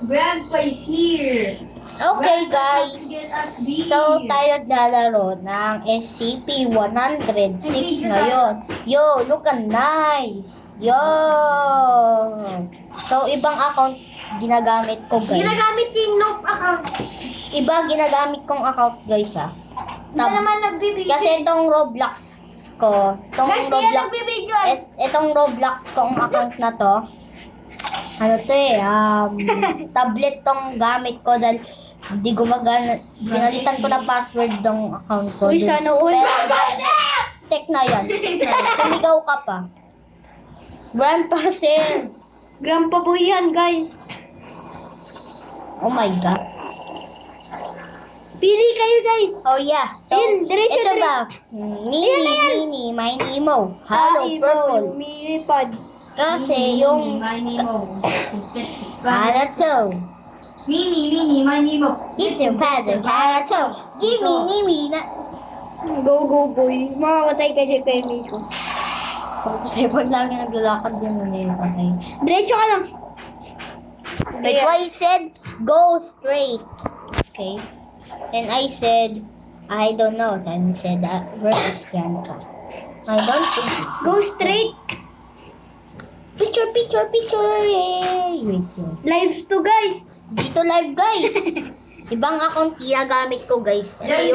Grandpa is here. Okay guys, so tayo lalaro ng SCP-106 ngayon. Yo, look at nice. Yo. So ibang account ginagamit ko guys. Ginagamit yung Nope account. Iba ginagamit kong account guys Hindi naman nagbibideo. Kasi itong Roblox ko, Guys, di yan nagbibideo. itong Roblox kong account na to. Ano to tablet tong gamit ko dahil hindi gumagana. Pinalitan ko na password ng account ko. Uy, sana all. Tek na yan. Sumigaw ka pa. Grandpa Sam. Grandpa po yan, guys. Oh my God. Pili kayo, guys. Oh yeah. So, Ayun, diretso, ito na. Mini, my Nemo. Hello, purple. Lumilipad. Kasi yung... My Nemo. Ano to? Mini, my Nemo. Get your present, ano to? Give me na... Go, boy. Mamamatay ka dyan kay Miko. Kasi pag lagi naglalakad yun, hindi yung patay. Diretso ka lang. Like what I said, go straight. Okay. And I said, I don't know. And said, where is Grandpa? I don't think he's Go straight. Picture. Yay. Wait yun. Live to, guys. Dito live, guys. Ibang account ginagamit ko, guys. Kasi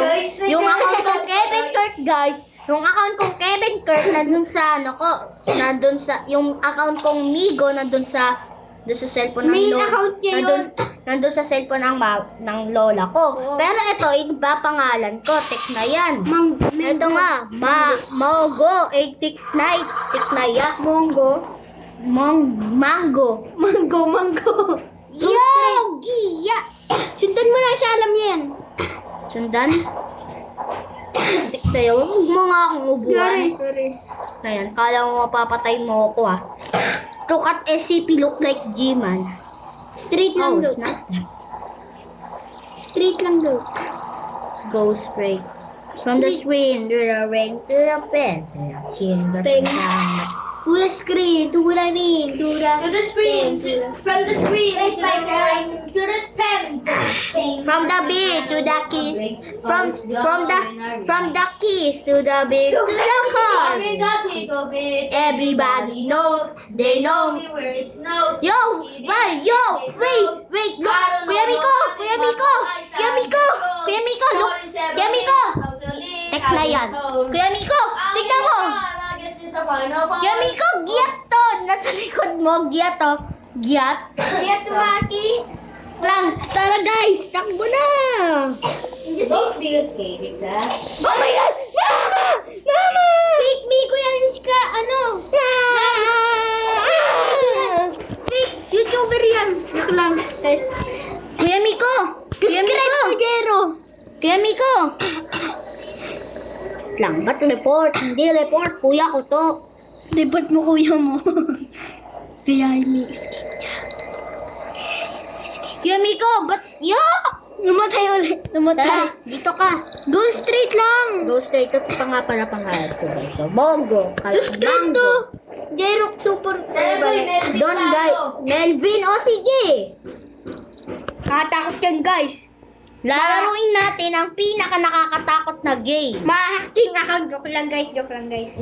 yung account kong Kevin Kirk, guys. Yung account kong Kevin Kirk, nandun sa, nandun sa, yung account kong Migo, nandun sa cellphone ng Main lola. account niya yun. Nandun sa cellphone ng lola ko. Oo. Pero ito, iba pangalan ko. Tek na yan. Ito nga, Mogo 869. Tek na yan. Mongo. Mango. Mango. Yo, Gia! Sundan mo lang siya, alam niya yan. Sundan? Tek na yan. Huwag mo nga akong ubuan. Sorry. Na yan, kala mo mapapatay mo ako Look at SCP look like G-Man. Straight Oh, lang, it's do. not that. Straight lang, do. Go straight. From the screen to the ring to the pen. King the Pen. pen. To the screen, to the ring, to the screen. From the screen. It's like to the pen. From the beer to the keys. From the keys to the beer to the car. Everybody knows. They know. Where it snows. Yo! Wait! Wait! Look! Kuya Miko! Look! Kuya Miko! Tek na yan. Kuya Miko! Tignan mo! Kuya Miko! Giyat to! Nasa likod mo. Giyat to. Giyat. Kaya tumati. Lang. Tara guys! Takbo na! Just be escaping that. Oh my God! Mama! Fake Miko yan ka, ano? Fake YouTuber yan. Joke lang, guys. Kuya Miko! Subscribe mo, Jero. Kuya Miko! Lang, ba't report? Hindi report. Kuya ko to. Report mo kuya mo. Kaya may Kuya Miko! Ba't? Yo! Namatay ulit. Tara, dito ka. Go straight lang. Go straight. Ito pa nga pala pangalan ko guys. So, Bongo. Subscribe to. Jero Super. Don guys. Melvin. O sige. Nakatakot yan, guys. Lalaruin natin ang pinaka nakakatakot na game. Ma-hacking account. Joke lang, guys.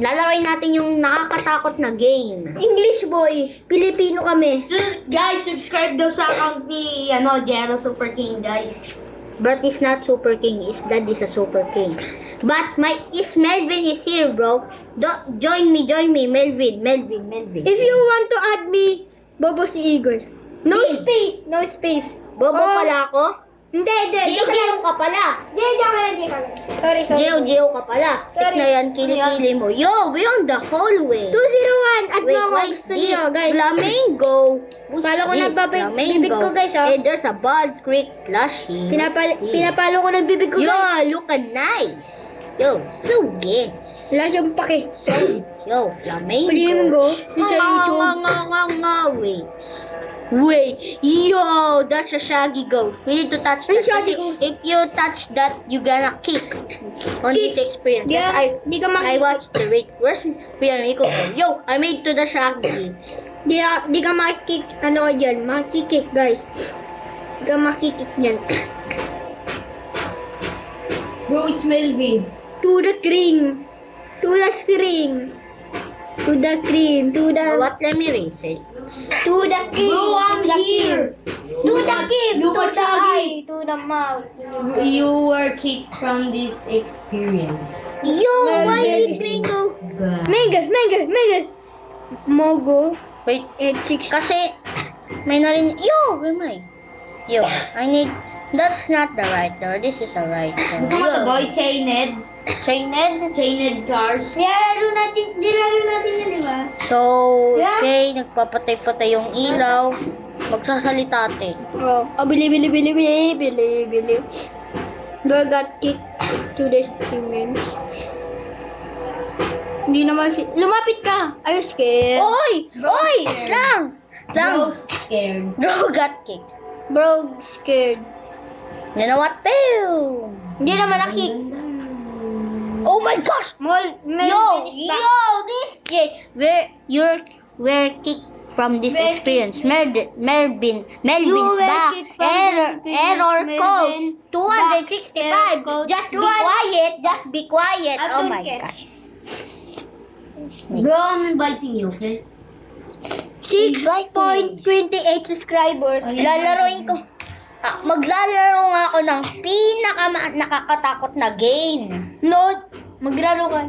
Lalaruin natin yung nakakatakot na game. English boy. Pilipino kami. So, guys, subscribe daw sa account ni Jero Super King, guys. But it's not Super King. His dad is a Super King. But Melvin is here, bro. Join me, Melvin. If you want to add me, Bobo si Igor. No space. Bobo pala ako? Hindi. Geo ka pala. Hindi. Sorry. Geo ka pala. Sorry. Tignan yan, kilikili mo. Yo, we're on the hallway. 201. Add mo Wait, ako. why Gusto niyo, guys. Flamingo. Who's Palo ko this? ng bibig ko, guys, oh. And there's a Bald Creek plushie. What's this? Pinapalo ko ng bibig ko, Yo, guys. look at nice. Yo, so good. Wala siyang pake. Yo, Flamingo. Flamingo? Yung sa Wait. YouTube. Yo, that's a shaggy ghost. We need to touch that. Shaggy Kasi ghost? if you touch that, you gonna kick on this experience. Yes, Di ka I watched the wait. Where's Kuya Miko? Yo, I made to the shaggy. Di ka makikik, ano ka dyan, makikik, guys. Huwag ka makikik niyan. Bro, it's Melvin. To the ring. To the string. To the cream. To the... What? Let me erase it. To the king. Bro, I'm to the here. king. To the king. Look To at the Shaggy. eye. To the mouth. You were kicked from this experience. Yo, why did Ringo? Mega. Mogo. Wait, 860. kasi may narinig. Yo, where am I? Yo, I need. That's not the right door. This is the right door. Gusto mo ito, boy? Chained? Chained? Chained cars? Nilaro natin yan, di ba? So, Yeah. okay, nagpapatay-patay yung ilaw. Magsasalita atin. Oh, bili. Girl got kicked to the streamers. Hindi naman lumapit ka. Are you scared? Oy! Oy! Lang! Bro, Lang! scared. Bro got kicked. Bro, scared. You know what? Pew! Hindi naman na-kick. Oh my gosh! Yo! This Jay! We're kicked from this experience. Melvin's You were back. kicked from this Error experience, code. Melvin. 265. Error code. Just be quiet. Just be quiet. I Oh don't my care. gosh. Bro, I'm inviting you, okay? 6.28 subscribers. Lalaroin ko. Maglalaro nga ako ng nakakatakot na game. No, maglaro ka.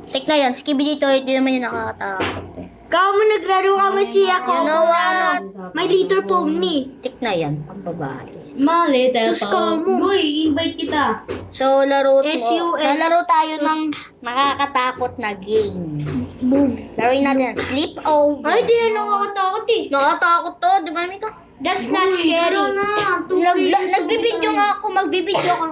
Tik na yan. Skibidi to. Hindi naman yung nakakatakot eh. Ikaw mo naglaro ka ba siya ako? You know what? My little pony. Tik na yan. Ang babae. Mali, Sus ka mo. Boy, invite kita. So, SUS. lalaro tayo ng nakakatakot na game. Boom. Laruin natin. Sleep over. Ay, di yan nakakatakot eh. Nakakatakot to. Di ba, Mika? That's not scary. Nagbibideo nga ako. Magbibideo ako.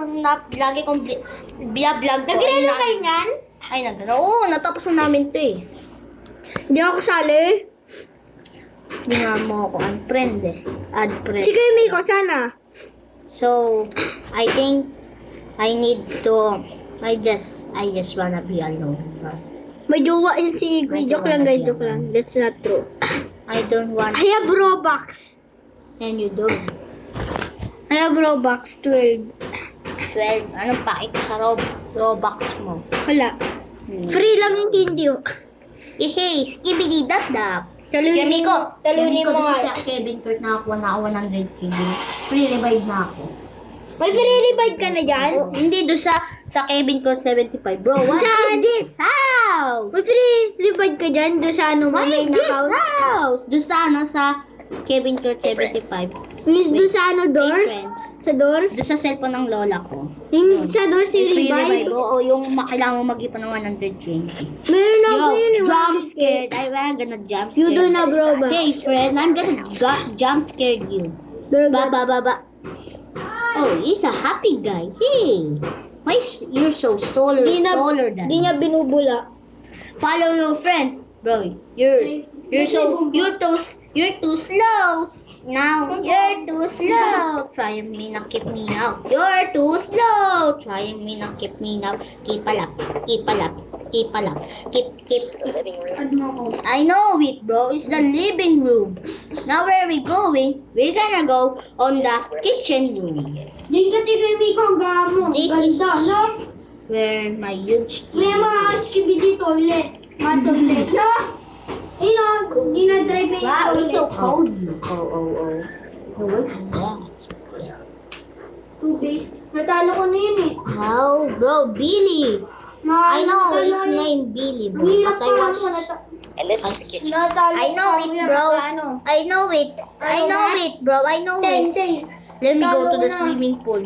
Lagi kong vlog ko. Nagrelo kayo niyan? Ay, oo, natapos na namin to eh. Hindi ako sali. Hindi nga mo ako unfriend eh. Add friend. Sige, Miko, sana. So, I think I need to. I just wanna be alone. May jowa yun si Igor. Joke lang guys, joke lang. That's not true. I don't want. I have Robux. And you don't. I have Robux 12. 12. Anong pake sa Robux mo? Wala. Free lang yung candy oh. Hey, skibidi dap dap. Talunin mo. Talunin mo Sa nga. Kevin Kurt nakakuha na ako 100 KB. Free revive na ako. May free revive ka na dyan? Hindi, doon sa Kevin Kurt 75. Bro, what is this house? May free revive ka dyan? Doon sa ano mo What is main this account? house? Doon sa sa Kevin Kurt 75. Doon sa ano doors? friends. Sa doors? Doon sa cellphone ng lola ko. Yung sa doors si Free revive? revive. Oo, yung kailangan mo mag-ipa ng 100 KB. Meron ako yun eh. jump scared. I'm gonna jump scared. You don't have Robux. Hey, friend, I'm gonna jump scared you. Ba. Oh, he's a happy guy. Hey, why you're so taller than Di niya binubula. Follow your friend, bro. You're too slow. Now you're too slow. Trying me not keep me out. You're too slow. Trying me not keep me now. Keep a lap. Keep. I know it, bro. It's the living room. Now where are we going? We're gonna go on the kitchen room. Di ka tigay Miko ang gamo. This is- Ganda, no? Where my huge May mga skibidi toilet. Mga toilet. No? Dinadrive yung Wow, it's so toilet. cozy. Oh. What's that? 2 days. Natalo ko na yun eh. Wow, bro, Billy. I know his name, Billy, bro. Because I watched. Natalo I know it, bro. I know it, bro. I know 10 it. days. Let me go to the Talo na. swimming pool.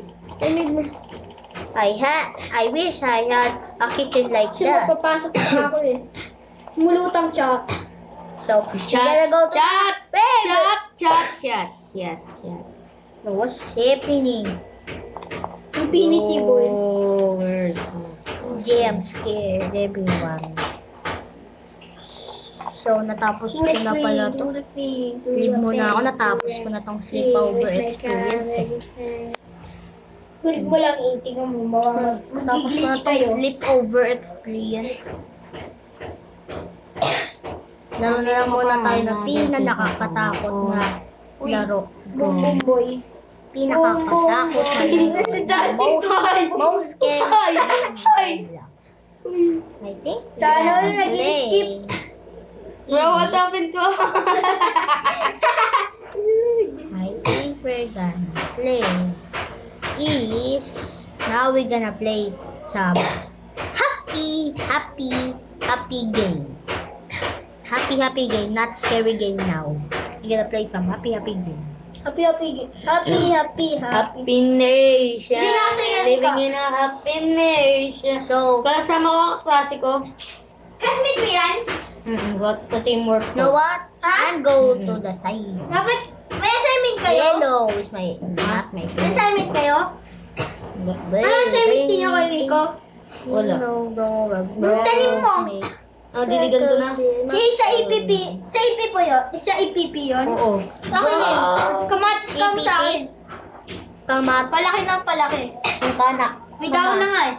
I wish I had a kitchen like Kasi that. magpapasok na ako eh. Mulutang siya. So, we gotta go to Chat. Yes. What's happening? Infinity boy. Oh, where's I'm scared, everyone. So, natapos ko na pala to. Leave muna ako, natapos ko na tong sleepover experience eh. Kulit mo lang tingnan mo. Natapos ko na tong sleepover experience. Laro na lang muna tayo na nakakatakot na laro. Boom boy. Pinakakatakot na laro. Si Daddy Most scary game in Roblox. I think Sana we're all gonna nag-skip. play Bro, what is- happened to I think we're gonna play is now we're gonna play some happy game. Happy game, not scary game now. We're gonna play some happy game. Happy. Happy nation. Hindi na kasi yan Living pa. in a happy nation. So, Kasama ko, klasiko. Classmate mo yan? What teamwork you know ko? what? I'm go to the side. Dapat may assignment kayo? Yellow is my not my May favorite. assignment kayo? Ano assignment niyo kay Rico? Wala. Tanim mo. Oh, diligan ko na. Hey, sa EPP. Sa EPP po yun? Sa EPP yun? Oo. Sa akin yun. Kamatis kam sa akin. Kamat. Palaki ng palaki. Yung kana. May dahon na nga eh.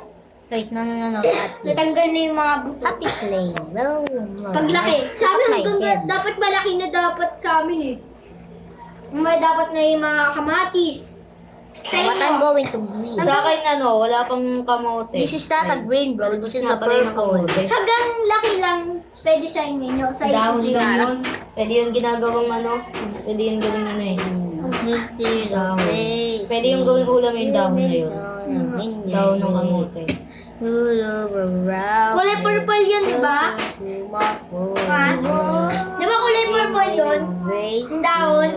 Wait, no. At least. Natanggal na yung mga buto. Happy play. Well, Paglaki. Sabi Look at my hanggang head. dapat malaki na dapat sa amin eh. May dapat na yung mga kamatis. Sa What I'm inyo. going to be. Sa akin, wala pang kamote. This is not a green, bro. This is a pala yung purple. kamote. Hanggang laki lang pwede sa inyo. Sa Dahon EPP. lang yun. Pwede yun ginagawang Pwede yun gawing eh. Pwede yung gawing ulam yung dahon na yun. Dahon ng kamote. Kulay purple yun, di ba? Ha? Di ba kulay purple yun? Yung dahon.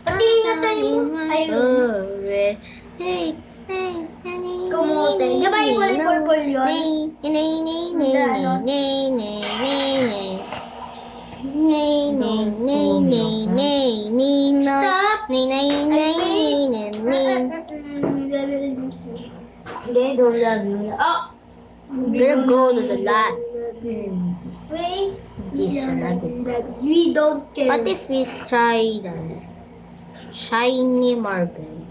Pati na tayo. Ayun. Kamote. Di ba yung kulay purple yun? Stop. Hindi, don't love you. Oh. Gonna go to the lot. Wait. This is not good. We don't care. What if we try the shiny marble?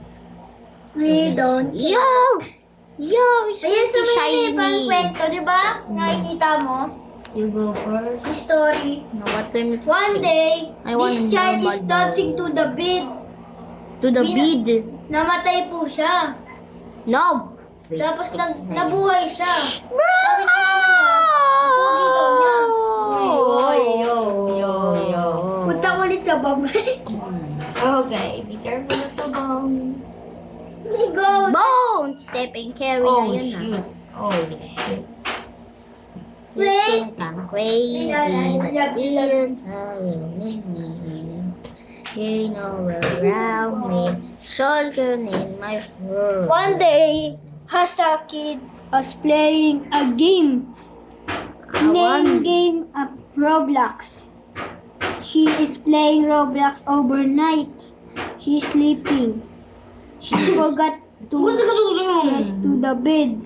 We don't care. Yo, it's Ayan sa shiny. may pang kwento, di ba? Nakikita mo? You go first. Yung story. No, what let me One day, I want this child normal is dancing to the beat. to the bead. Namatay po siya. No. Tapos nabuhay siya. Sabi niya naman niya, pogi daw niya. Yo. Punta ko ulit sa babay. Okay, be careful of the bones. Hey, go! Bone! Step and carry Oh, na yun na. shoot. Oh, shit. You think I'm crazy, but you know around me, children in my world. One day, a kid was playing a game. Name game of Roblox. She is playing Roblox overnight. She's sleeping. She forgot to rest to the bed.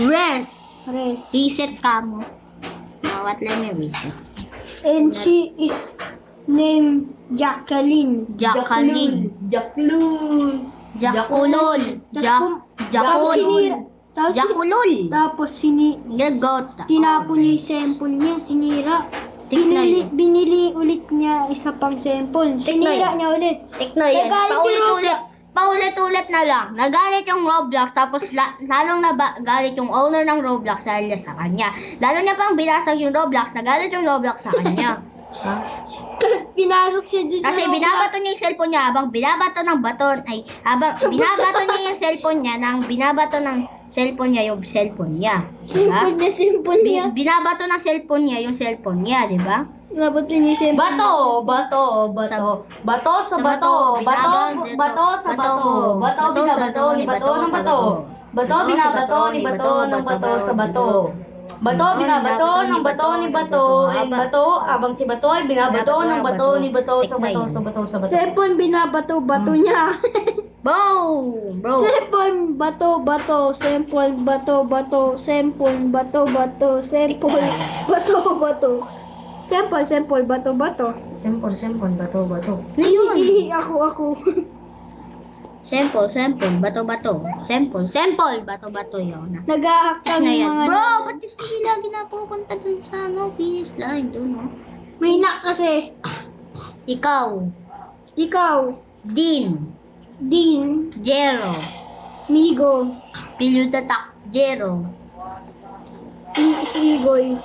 Rest! Rest. Reset ka mo. Now what, let me reset. And she is named Jacqueline. Jacqueline. Jacqueline. Jaculol. Tapos sinira. Jaculol. Gagota. Tinapon niya yung sample niya, sinira. Tignan. Binili ulit niya isa pang sample. Sinira niya ulit. Tignan yan. Nagalit Paulit-ulit na lang. Nagalit yung Roblox, tapos lalong galit yung owner ng Roblox dahil sa kanya. Lalo niya pang binasag yung Roblox, nagalit yung Roblox sa kanya. Pinasok siya dyan sa Kasi Roblox. binabato niya yung cellphone niya habang binabato ng baton, habang binabato niya yung cellphone niya, nang binabato ng cellphone niya yung cellphone niya. Diba? Simple niya. Binabato ng cellphone niya yung cellphone niya, di ba? Nabato niya yung sample. Bato sa bato. Bato sa bato. Bato binabato ni bato ng bato. Bato binabato ni bato ng bato sa bato. Bato binabato ng bato ni bato. And bato, abang si bato ay binabato ng bato ni bato sa bato sa bato sa bato. Sample binabato-bato niya. Boom! Bro! Sample bato-bato. Sample bato-bato. Sample bato-bato. Sample bato-bato. Sample bato-bato. Simple, bato. Hihihi ako. Sample, bato-bato. Sample, bato-bato yun. Nag-aakta ng Ngayon, mga... bro, ba't sila ginapupunta dun sa finish line dun, no? May nak kasi. Ikaw. Ikaw. Din. Din. Jero. Migo. Pilyutatak. Jero. Isligoy.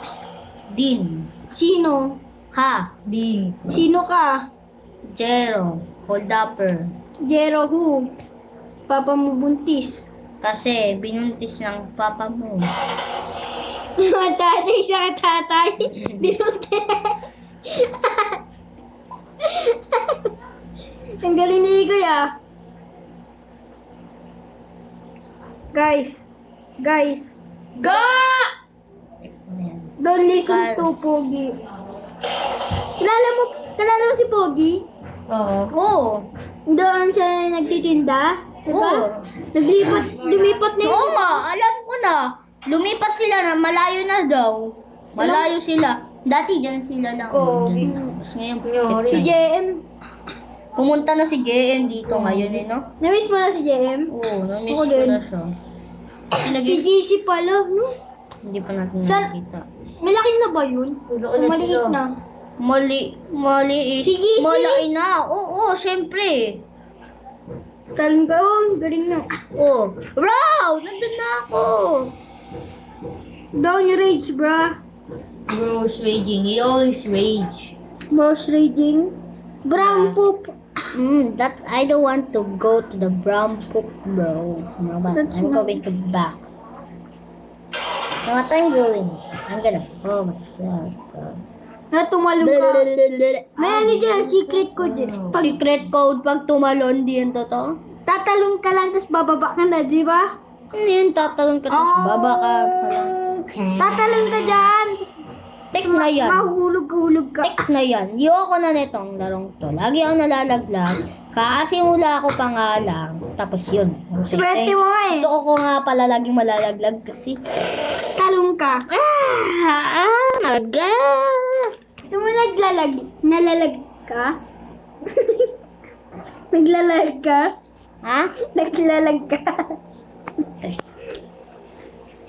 Din. Sino? Ka. Din. Sino ka? Jero. Hold upper. Jero who? Papa mo buntis. Kasi binuntis ng papa mo. Tatay sa tatay. Binuntis. Ang galing ni Igoy ah. Guys. Ga! Ayan. Don't listen to Pogi. Kilala mo si Pogi? Oo. Oo. Doon siya nagtitinda? Diba? Oo. Lumipat na Oo nga, alam ko na. Lumipat sila na, malayo na daw. Malayo sila. Dati dyan sila lang. Oo. Tapos ngayon, Si JM. pumunta na si JM dito ngayon eh, no? Na-miss mo na si JM? Oo, na-miss Ako ko din. na siya. Si JC pala, no? Hindi pa natin Saan- nakikita. Malaki na ba yun? O maliit na? Maliit. Si JC? Malaki na. Oo, syempre. Galing ka, galing na. Oo. Bro, nandun na ako. Down your rage, bruh. Bro's raging. He always rage. Boss raging. Brown poop. That I don't want to go to the brown poop, bro. No, but That's I'm not- going to back. So what I'm doing? I'm gonna throw myself. Na tumalong ka. May ano dyan, secret code dyan. Pag Secret code pag tumalon, di yan totoo? tatalong ka lang, tapos bababa ka na, di ba? Hindi yun, tatalon ka, tapos baba ka. Tatalong ka dyan, tapos Tek na yan. mahulog ka. Tek na yan. Di ako na nitong larong to. Lagi ako nalalaglag. Kakasimula ako pa nga lang. Tapos yun. Swerte mo nga eh. Gusto ko nga pala laging malalaglag kasi Talong ka. naga. Gusto mo nalalag ka? Naglalag ka? Ha? Naglalag ka?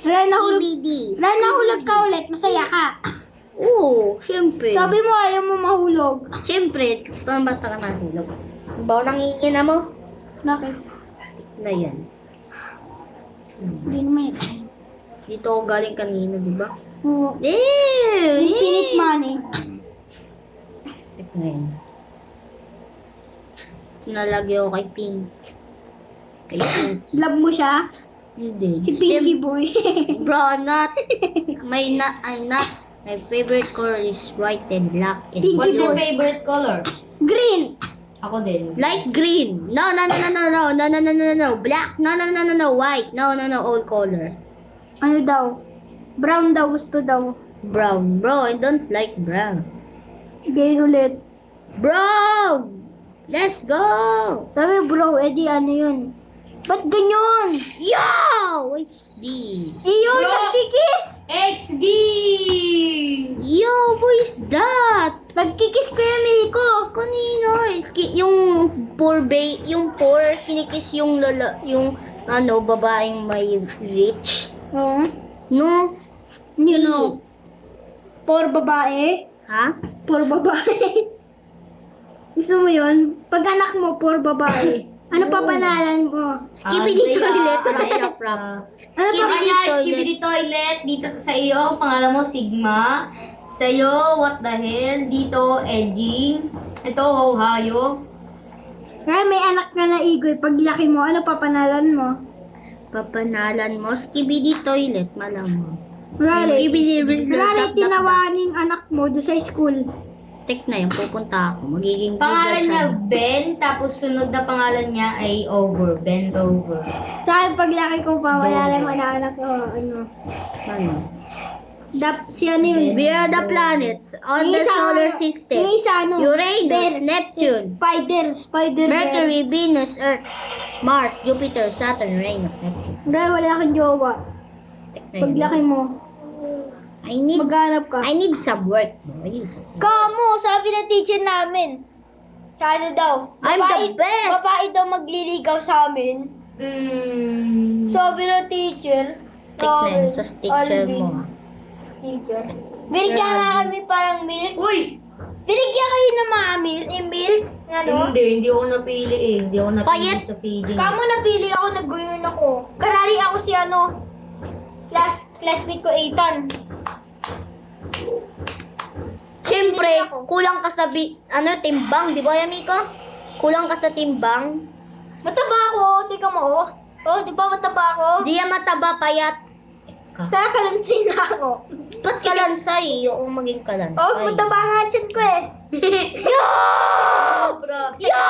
Ray, nahulog ka ulit. Masaya ka. Oo, syempre. Sabi mo ayaw mo mahulog. Syempre, gusto ng bata ka mahulog. Bawa nangingin na mo? Bakit? Na yan. Hindi naman yun. Dito ako galing kanina, di ba? Oo. Eh! Infinite money. Tek na yan. Nalagay ako kay Pink. Kay Pink. Love mo siya? Hindi. Si Pinky Boy. Bro, I'm not. I'm not. My favorite color is white and black and Pinky What's your boy. favorite color? Green. Ako din. light green. No. Black. No. White. No. All color. Ano daw? Brown daw gusto daw. Brown. Bro, I don't like brown. Gay ulit. Bro! Let's go! Sabi bro, edi ano yun? Ba't ganyan? Yo! What's this? Iyo, Bro! nagkikis! XD! Yo, what is that? Nagkikis ko yung Miko. Kanino? Yung poor, kinikis yung yung babaeng may rich. Oo. No? You know. Por babae. Ha? Por babae. Gusto mo yun? Pag anak mo, por babae. Ano pa panalan mo? Skibidi toilet. Ano pa? Kanya, Skibidi Toilet. Dito sa iyo, ang pangalan mo, Sigma. Sa'yo, what the hell. Dito, Edging. Ito, Hohayo. Kaya may anak ka na Igoy. Pag laki mo, ano pa panalan mo? Papanalan mo, skibidi toilet, malamang. Rari. Skibidi wristler, Rari, tinawaning anak mo doon sa school. Tek na yun, pupunta ako. Magiging Pangalan bigger niya, siya. Ben. Tapos sunod na pangalan niya ay Over. Ben Over. Sa akin, pag laki ko pa, wala lang anak ko. Ano? Ano? Si ano yun? We are the planets on the solar system. Yung isa ano? Uranus, Neptune, Spider. Mercury, Venus, Earth, Mars, Jupiter, Saturn, Uranus, Neptune. Rari, wala kang jowa. Tek na Pag yun. laki mo. I need Maghanap ka. I need some work. I need some work. Kamo, sabi ng teacher namin. Sa ano daw? I'm the best. Babae daw magliligaw sa amin. Sabi ng teacher. Tek na yun, sa teacher mo. Sa teacher. Binigyan nga kami parang milk. Uy! Binigyan kayo ng mga Emil? Ano? Hindi ako napili eh. Hindi ako napili Payet. sa feeding. Kamo napili ako, nag-guyon ako. Karari ako si classmate ko, Ethan. Siyempre, kulang ka sa timbang, di ba, Yamiko? Kulang ka sa timbang. Mataba ako, tika mo, oh. Oh, di ba mataba ako? Di yan mataba, payat. Sana kalansin na ako. Ba't kalansay? Ayoko maging kalansay. Oh, mataba nga dyan ko eh. Yo! Yo!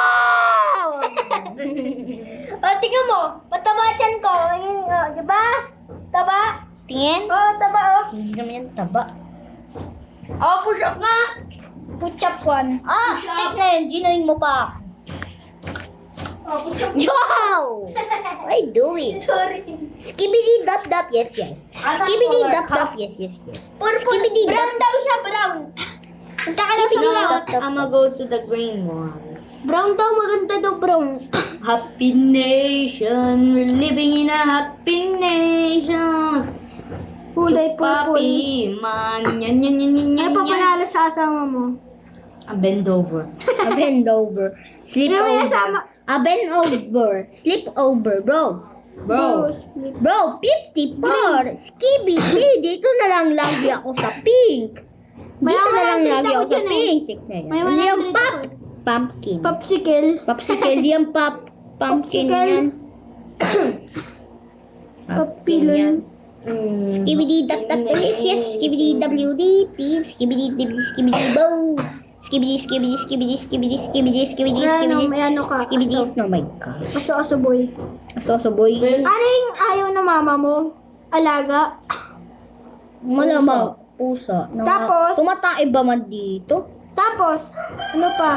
Oh, tika mo, mataba dyan ko. Oh, di ba? Taba? Tingin? Oh, taba oh. Hindi naman yan taba. Oh, push up nga! Push up one. Ah, tik na yun. Ginoin mo pa. Oh, push up. Yo! What are you doing? Sorry. Skibidi dap dap, yes, yes. Skibidi dap dap, yes, yes, yes. Skibidi dap. Brown daw siya, brown. Punta ka daw sa brown. I'ma go to the green one. Brown daw, maganda daw brown. Happy nation, we're living in a happy nation. Kulay purple. Papi, man, yan, yan, yan, yan, Ano yan, pa yan. panalo sa asawa mo? A bend over. A bend over. Sleep Pero may over. kasama. A bend over. Sleep over, bro. Bro, Bro, 54. Skibidi. Dito na lang lagi ako sa pink. May Dito na lang 100 lagi ako ako sa dyan eh. pink. Tignan yan. May Ano yung 100 pop? ako. Pumpkin. Popsicle. Popsicle. Di yung pumpkin Popsicle. yan. Papilon. Skibidi dap dap yes yes. Skibidi WD peep. Skibidi dibidi skibidi boom. Skibidi skibidi skibidi skibidi skibidi skibidi Ano, skibidi. may ano ka. Skibidi. Aso. Oh my god. Aso boy. Aso boy. Ano yung ayaw ng mama mo? Alaga? Malamang. Pusa. Tapos? Tumatae ba man dito? Tapos, ano pa?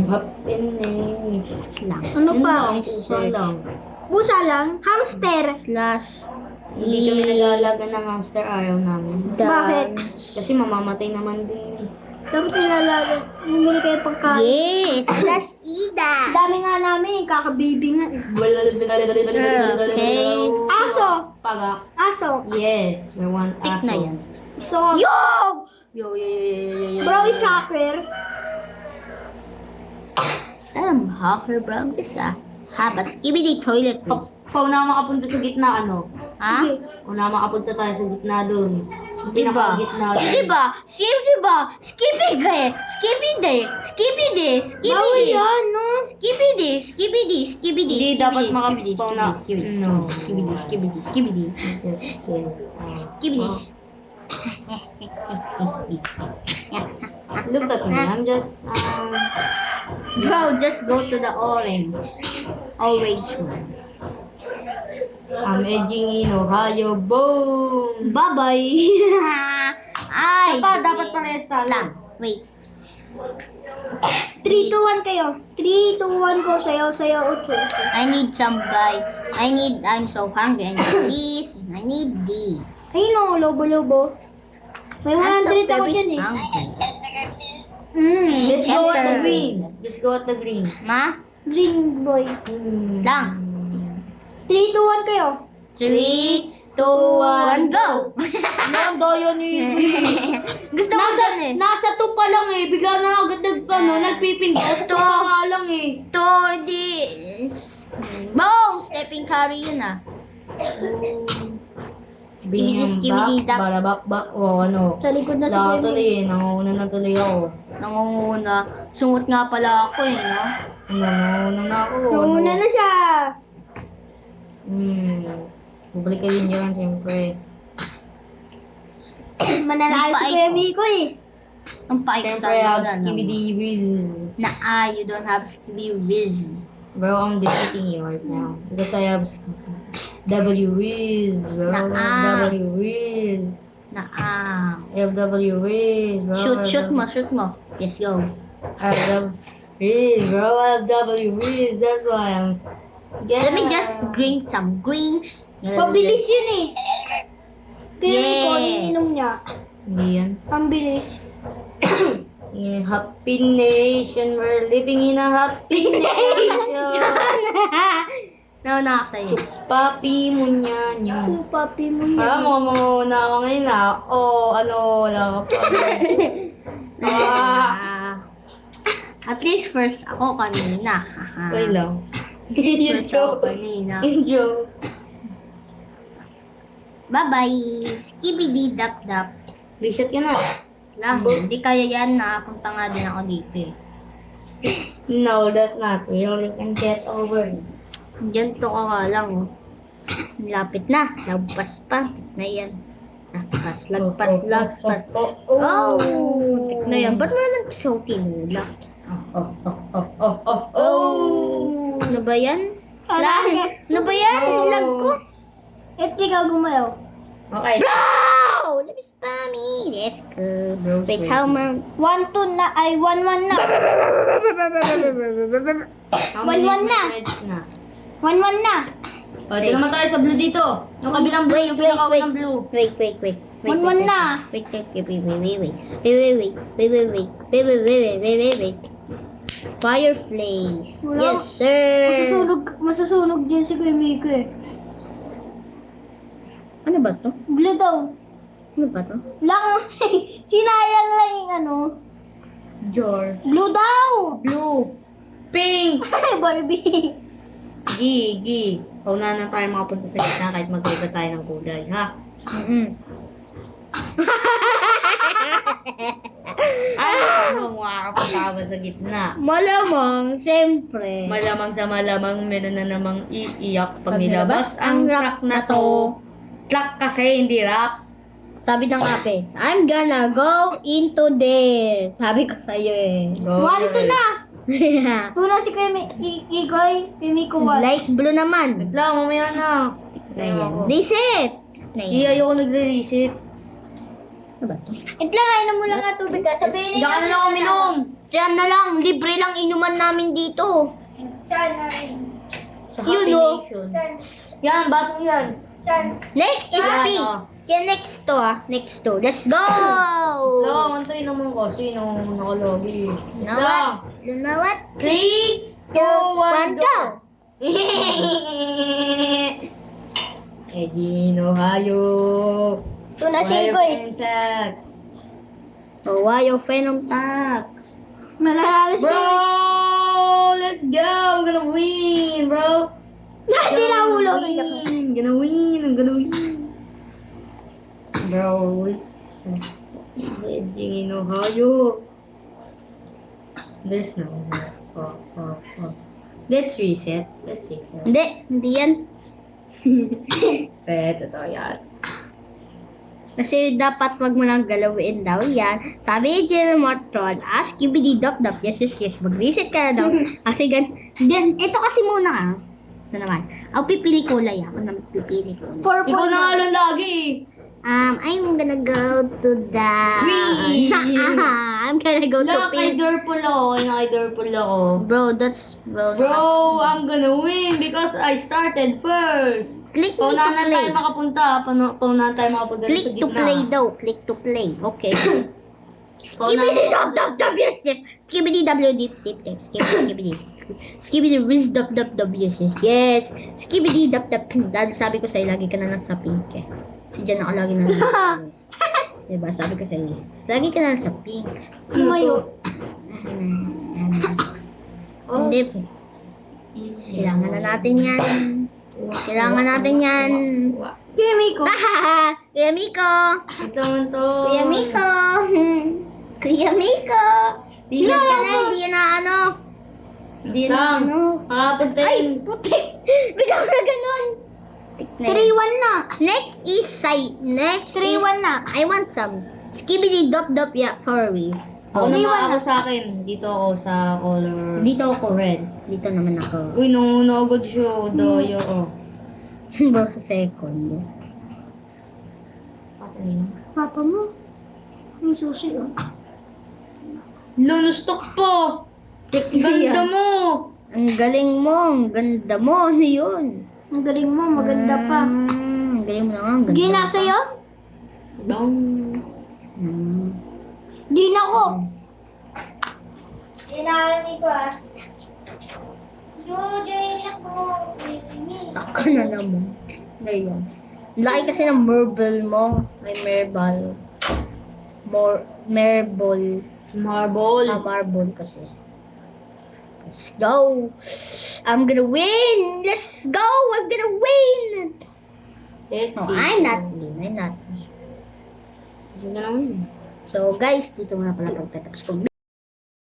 happy nation. Lang. Ano Yun pa? lang, pusa lang. Pusa lang? Hamster. Slash. Hindi kami nag-aalaga ng hamster, ayaw namin. Bakit? Kasi mamamatay naman din eh. Dapat nilalaga. Bumili kayo pagkain. Yes. Slash Ida. Dami nga namin, kakababy nga eh. Okay. Aso! Pagak. Aso. Yes, we want Tik aso. na yan. So, Yo! Yo, yo, yo, yo, yo, yo, yo. bro is hacker. Hacker bro. Just have a skibidi toilet. Pag na makapunta sa gitna, ano? Ha? Sige. Kung na makapunta tayo sa gitna dun. Sige ba? Pinakagitna. Sige ba? Sige ba? Skibidi. Skibidi. Skibidi. Bawal Skibidi. yan, no? Skibidi. Skibidi. Skibidi. Hindi skibidi, dapat skibidi, makapaw na. skibidi, No. skibidi, skibidi, skibidi. Just kidding. Skibidi. Look at me. I'm just, Bro, just go to the orange. Orange one. I'm edging in Ohio. Boom! Bye-bye. Ay. Dapat parehas tayo. Lang. Wait. 3, 2, 1 kayo. 3, 2, 1 go. Sayaw, utso. I need some buy. I'm so hungry. I need this. I need this. Ayun o, lobo-lobo. May 100 ako very dyan eh. hungry. Let's go at the Enter. green. Let's go at the green. Ma? Green boy. Lang. 3, 2, 1 kayo. 3, 2, 1, go! Ang daya ni Gusto mo Nasa, dyan eh. nasa 2 pa lang eh. Bigla na agad nagpipindot. 2 pa nga lang eh. To this. Boom! Stepping carry yun ah. Skibidi, skibidi, dap. Balabak-bak. O ano. Sa likod na si Wala Kevin. tuloy eh. Nanguna na tuloy ako. Nangunguna. Sungot nga pala ako eh, no? Nanguna na ako. Nunguna na siya. Bubalik ka din dyan, siyempre. Mananalo si Paay Kuya ko. Miko eh. Ang paik ko sa Siyempre, I have wala skibidi whiz. you don't have skibidi whiz. Bro, I'm defeating you right now. Because I have W whiz, bro. W whiz. I have W whiz, bro. Shoot mo. Yes, go. I have whiz, bro. I have W whiz. That's why I'm. Let me just drink some greens. Pabilis yun eh. Kuya Miko, Yes. ininom niya. Hindi yan. Ang bilis. In happy nation, we're living in a happy nation. Nauna ako sa'yo. Papi mo niyan yun. Si papi mo Alam yan. mo na ako ngayon wala ka pa. At least first ako kanina. Haha. Wait lang. At least first ako kanina. Joke. Bye-bye. Skibidi dap dap. Reset ka na. Lang, hindi kaya yan na. Punta nga din ako dito eh. No, that's not real. You can get over it. Diyan to ka nga lang oh. Lapit na. Lagpas pa. Na yan. Lagpas. Oh! Tik na yan. Ba't na nagsaw tinula? Oh! Ano ba yan? Ano ba yan? Lag ko. At ikaw gumayaw. Okay. Bro! Labis pa mi. Let's go. Wait, how man? 1-2 na. Ay, 1-1 na. How many 1-1 na. minutes na? 1-1 na. O, ito naman tayo sa blue dito. Yung kabilang blue, yung pinaka-unang blue. Wait. 1-1 na. Wait. Fireplace. Wala. Yes, sir. Masusunog din si Kuya Miko eh. Ano ba to? Blue daw. Ano ba to? Wala kang sinayang lang yung ano. Jar. Blue daw. Blue. Pink. Barbie. Gi. Pauna na tayo makapunta sa gitna kahit magkaiba tayo ng kulay, ha? Ano, makakapunta ka ba sa gitna? Malamang, siyempre. Malamang sa malamang, meron na namang iiyak pag Pag nilabas ang track na to. Track kasi, hindi rap. Sabi ng ape, I'm gonna go into there. Sabi ko sa'yo eh. 1-2 na. 2 na si Kuya Igoy. Kuya Miko 1. Light blue naman. Wait lang, mamaya na. Ayan. Reset. Hindi, ayoko nagre-reset. Ano ba to? Ito lang, inom mo lang nga tubig ka. Sabihin Diyan ka na lang uminom. Diyan na lang. Libre lang inuman namin dito. Sana. Sa Yun, Happy oh. Nation. San. Yan, baso yan. San. Next is Yan, pink. oh. Kaya next to ah. Next to. Let's go! Lang, antayin naman kasi nung nakalogi. You know what? You know what? 3, 2, 1, go! Eddie, Ohio. 2 na si Igoy. Ohio Phenom Tax. Mananalis Bro, ka. let's go! I'm gonna win, bro. Hindi na ulo. I'm gonna win. Bro, it's Eddie in Ohio. There's no more. Oh. Let's reset. Hindi yan. Totoo yan. Kasi dapat wag mo nang galawin daw yan. Sabi ni Jill Mortron, ask Skibidi Dop Dop. Yes. Mag-reset ka na daw. Kasi ito kasi muna ah. Ito naman. Ako pipili kulay. Ako naman pipili kulay. Purple Ikaw na na. lang lagi eh. I'm gonna go to the... Green. I'm gonna go to Look, kay pink. Durpul ako. Bro, Bro, I'm gonna win because I started first. Click me to Paunahan play. tayo makapunta. Paunahan tayo makapunta sa Click to gitna. play daw. Click to play. Okay. Paunahan Skibidi makapunta dop dop sa- dop yes. Skibidi w dip dip dip. Skibidi riz dop dop dop yes. Skibidi dop dop. Dahil sabi ko sa'yo, lagi ka na lang sa pink eh. Si Jan ako lagi na lang sa pink. Diba? Sabi ko sa'yo, lagi ka na lang sa pink. Sumayo. Oh. Hindi. Kailangan na natin yan. Kailangan natin yan. Kuya Miko. Kuya Miko. Ito man to. Kuya Miko. Kuya Miko. Reset ka na, hindi na ano. Hindi na Lang. ano. Puntayin. Putik. Bigla ka ganun. 3-1 na. Next is 3-1 na. I want some. Skibidi dop dop ya for real. Ako naman, Iwan ako na. sa akin. Dito ako sa color. Dito ako. Red. Dito naman ako. Uy, no good show. Doyo. Oh. Bro, sa second. Papa mo. Ang susi oh. Lunustok po. Ganda mo. Ang galing mo. Ang ganda mo. Ano yun? Ang galing mo, maganda pa. Ang galing mo naman. Ang ganda. Di na sa'yo? Bang. Di na ko. Di na alam ko ah. Jojoy na ko. Stuck ka na naman. Ngayon. Laki kasi ng marble mo. May marble. Marble. Marble. Marble kasi. Let's go. I'm gonna win. Let's go. I'm gonna win. Let's No, see. I'm not. I'm not. Yun na naman. So guys, dito muna pala pagtatapos ko.